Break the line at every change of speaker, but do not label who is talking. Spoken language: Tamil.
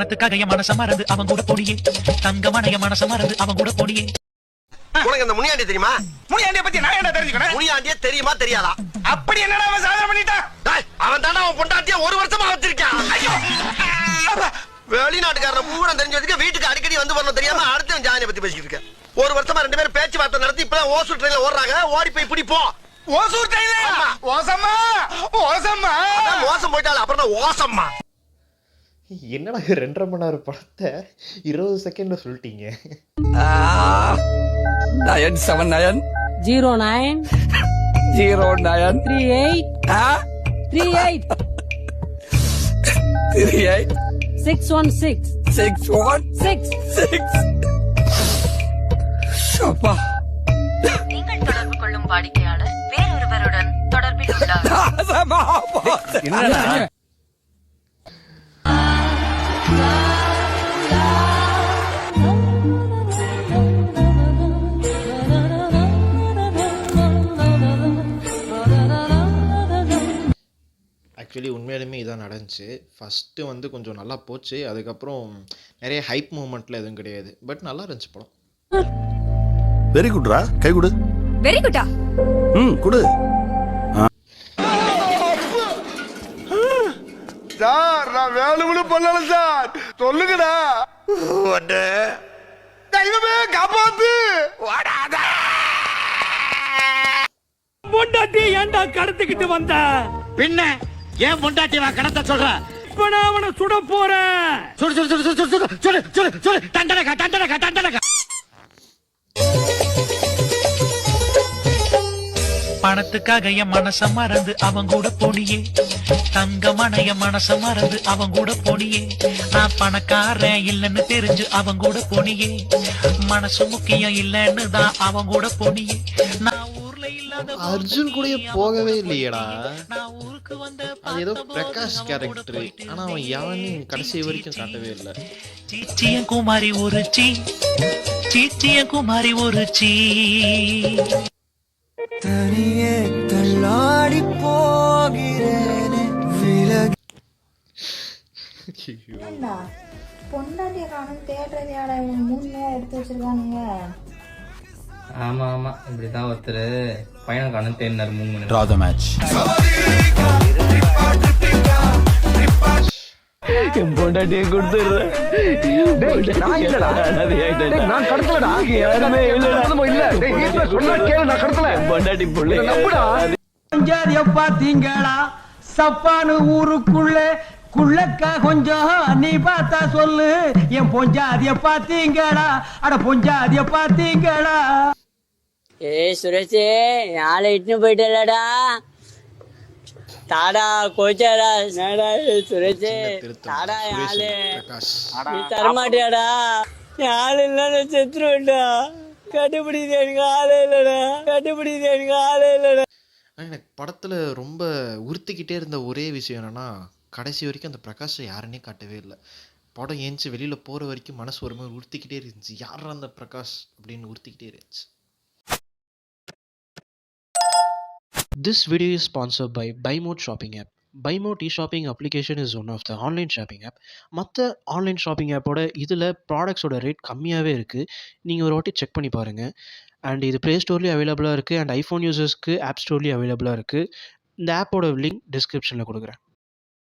பணத்துக்காக என் மனச மறந்து அவன் கூட பொடியே தங்கமான என் மனச மறந்து அவன் கூட பொடியே.
உனக்கு இந்த முனியாண்டி தெரியுமா?
முனியாண்டிய பத்தி நான் என்ன தெரிஞ்சுக்கணும்?
முனியாண்டிய தெரியுமா தெரியாதா?
அப்படி என்னடா அவன் சாதனை பண்ணிட்டான்?
அவன் தானே அவன் பொண்டாட்டிய ஒரு வருஷமா வச்சிருக்கான்.
ஐயோ
வெளிநாட்டுக்காரன் பூரா தெரிஞ்சு வச்சுக்க வீட்டுக்கு அடிக்கடி வந்து வரணும் தெரியாம அடுத்த ஜாதியை பத்தி பேசிக்கிட்டு இருக்கேன். ஒரு வருஷமா ரெண்டு பேரும் பேச்சுவார்த்தை நடத்தி இப்பதான் ஓசூர் ட்ரெயின்ல ஓடுறாங்க. ஓடி போய் பிடிப்போம்.
ஓசூர் ட்ரெயின்ல ஓசம்மா ஓசம்மா
மோசம் போயிட்டால அப்புறம் ஓசம்மா.
என்னடா 2.5 மணி நேரம் படத்தை 20 செகண்ட்ல சொல்லிட்டீங்க.
979
09
09
38
38
616
616 அப்பா
நீங்கள் தொடர்பு கொள்ளும் வாடிக்கையாளர் வேறொருவருடன் தொடர்பில் உள்ளார்.
என்னடா
ஆக்சுவலி உண்மையாலுமே இதான் நடந்துச்சு. ஃபஸ்ட்டு வந்து கொஞ்சம் நல்லா போச்சு. அதுக்கப்புறம் நிறைய ஹைப் மூமெண்ட்டில் எதுவும் கிடையாது. பட் நல்லா இருந்துச்சு படம்.
வெரி குட்ரா, கை கொடு.
வெரி குட்டா.
கொடு.
சார் நான் வேணும்னு பண்ணல சார், சொல்லுங்கடா. தெய்வமே காப்பாத்து.
பொண்டாட்டி ஏன்டா கடத்திக்கிட்டு வந்த? பின்ன ஏன் பொண்டாட்டி வா கடத்த சொல்ற? இப்ப நான் அவனை சுட போறேன். சுடு சுடு சுடு சுடு சுடு சுடு சுடு சுடு தண்டனக்கா தண்டனக்கா தண்டனக்கா. பணத்துக்காக என் மனச மறந்து அவன் கூட போனியே தங்கமான என் மனச மறந்து அவன் கூட போனியே. நான் பணக்காரன் இல்லைன்னு தெரிஞ்சு அவன் கூட போனியே. மனசு முக்கியம் இல்லைன்னு தான் அவன் கூட போனியே. நான் ஊர்ல இல்லாத
அர்ஜுன் கூட போகவே இல்லையேடா.
நான் ஊருக்கு வந்த
அது ஏதோ பிரகாஷ் கேரக்டர். ஆனா அவன் யாவனையும் கடைசி வரைக்கும் காட்டவே இல்லை.
சீச்சியன் குமாரி ஒரு சீச்சியன் குமாரி ஒரு
தனியே தள்ளாடி போகிறேனே விலகி.
பொண்டாட்டிய காணும் தேடுறது யாரா? 3 நேரம் எடுத்து வச்சிருக்கானுங்க.
ஆமா ஆமா இப்படிதான் ஒருத்தர் பையனை காணும் தேடினார் 3 மணி
Draw the match.
என் பொண்டாட்டியை கொடுத்துடுறேன். நான் கடத்தலடா, யாருமே இல்ல சொன்னா கேளு, நான் கடத்தல. பொண்டாட்டி பொஞ்சாதிய பாத்தீங்களா சப்பானு ஊருக்குள்ள குள்ளக்கா கொஞ்சம் நீ பார்த்தா சொல்லு. என் பொஞ்சாதிய பாத்தீங்களா, அட பொஞ்சாதிய பாத்தீங்களா.
ஏய் சுரேஷே, நாளை இட்டுன்னு போயிட்டலடா. தாடா கோச்சாடா என்னடா சுரேஷே, தாடா யாழு நீ தரமாட்டியாடா. யாழ் இல்லைன்னு செத்துருவேன்டா. கண்டுபிடிது எனக்கு ஆளே இல்லடா, கண்டுபிடிது எனக்கு ஆளே இல்லடா.
எனக்கு படத்தில் ரொம்ப உறுத்திக்கிட்டே இருந்த ஒரே விஷயம் என்னென்னா, கடைசி வரைக்கும் அந்த பிரகாஷை யாருன்னே காட்டவே இல்லை. படம் ஏஞ்சி வெளியில் போகிற வரைக்கும் மனசு ஒரு மாதிரி உறுத்திக்கிட்டே இருந்துச்சு. யாரா அந்த பிரகாஷ் அப்படின்னு உறுத்திக்கிட்டே இருந்துச்சு. This video is sponsored by BuyMode shopping app. BuyMode e-shopping application is one of the online shopping app. மற்ற ஆன்லைன் ஷாப்பிங் ஆப்போட இதில் ப்ராடக்ட்ஸோட ரேட் கம்மியாகவே இருக்குது. நீங்கள் ஒரு வாட்டி செக் பண்ணி பாருங்கள். அண்ட் இது ப்ளே ஸ்டோர்லேயும் அவைலபிளாக இருக்குது அண்ட் ஐஃபோன் யூசர்ஸ்க்கு ஆப் ஸ்டோர்லேயும் அவைலபிளாக இருக்குது. இந்த ஆப்போட லிங்க் டிஸ்கிரிப்ஷனில் கொடுக்குறேன்.